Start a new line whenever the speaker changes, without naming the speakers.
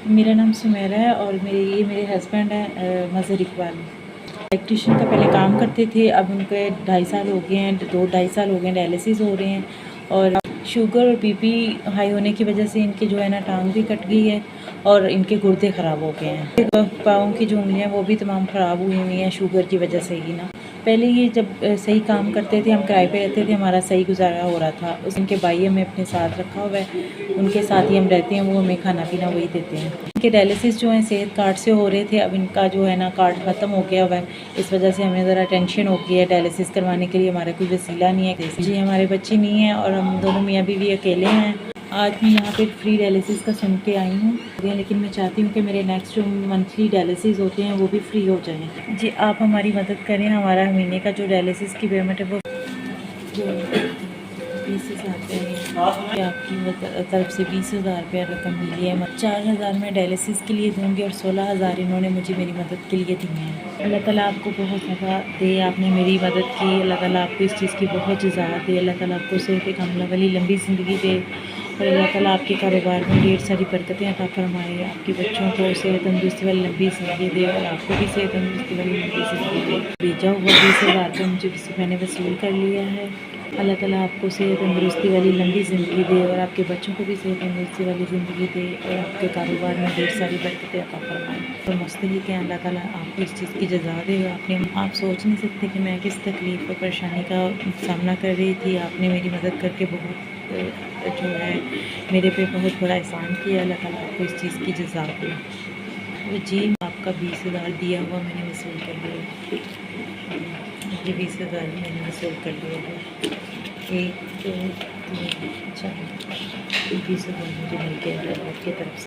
मेरा नाम सुमेरा है और मेरे हस्बैंड हैं मज़हर इकबाल। इलेक्ट्रिशियन का पहले काम करते थे, अब उनके 2.5 साल हो गए हैं, 2-2.5 साल हो गए हैं डायलिसिस हो रहे हैं। और शुगर और बीपी हाई होने की वजह से इनके जो है ना टांग भी कट गई है और इनके गुर्दे ख़राब हो गए हैं। पाँव की जो उंगलियाँ वो भी तमाम ख़राब हुई हुई हैं शुगर की वजह से ही ना। पहले ये जब सही काम करते थे, हम किराए पे रहते थे, हमारा सही गुजारा हो रहा था। उनके भाई हमें अपने साथ रखा हुआ है, उनके साथ ही हम रहते हैं, वो हमें खाना पीना वही देते हैं। इनके डायलिसिस जो है सेहत कार्ड से हो रहे थे, अब इनका जो है ना कार्ड ख़त्म हो गया हुआ है। इस वजह से हमें ज़रा टेंशन हो गई है। डायलिसिस करवाने के लिए हमारा कोई वसीला नहीं है जी, हमारे बच्चे नहीं हैं और हम दोनों मियाँ बीवी अकेले हैं। आज मैं यहाँ पे फ्री डायलिसिस का सुन के आई हूँ, लेकिन मैं चाहती हूँ कि मेरे नेक्स्ट जो मंथली डायलिसिस होते हैं वो भी फ्री हो जाएं। जी, आप हमारी मदद करें। हमारा महीने का जो डायलिसिस की पेमेंट है वो जो 20,000 रुपये है, आपकी तरफ से 20,000 रुपया रकम मिली है। 4,000 मैं डायलिसिस के लिए दूँगी और 16,000 इन्होंने मुझे मेरी मदद के लिए दिए हैं। अल्लाह ताला आपको बहुत ज़्यादा दे, आपने मेरी मदद की। अल्लाह ताला आपको इस चीज़ की बहुत जज़ा दे। अल्लाह ताला आपको सेहत कामिला वाली लंबी ज़िंदगी दे और अल्लाह ताला आपके कारोबार में ढेर सारी बरकतें अता फरमाए। आपके बच्चों को सेहत तंदुरुस्ती वाली लंबी ज़िंदगी दे और आपको भी सेहत तंदुरुस्ती वाली लंबी ज़िंदगी दे। भेजा हुआ 20,000 रुपये मुझे मैंने वसूल कर लिया है। अल्लाह ताला आपको सेहत तंदुरुस्ती वाली लंबी ज़िंदगी दे और आपके बच्चों को भी सेहत तंदुरुस्ती वाली ज़िंदगी दे और आपके कारोबार में ढेर सारी बरकतें अता फरमाए। तो मुस्तहिक हैं, अल्लाह ताला आपको इस चीज़ की जज़ा दे। आप सोच नहीं सकते कि मैं किस तकलीफ़ और परेशानी का सामना कर रही थी। आपने मेरी मदद करके बहुत जो है मेरे पे बहुत बड़ा एहसान किया। अल्लाह ताला आपको इस चीज़ की जज़ा दे। जी, आपका 20,000 दिया हुआ मैंने वसूल कर लिया। ये 20,000 मैंने वसूल कर लिया है। 1 2 3 4 20,000 मुझे मिल गया है आपकी तरफ से।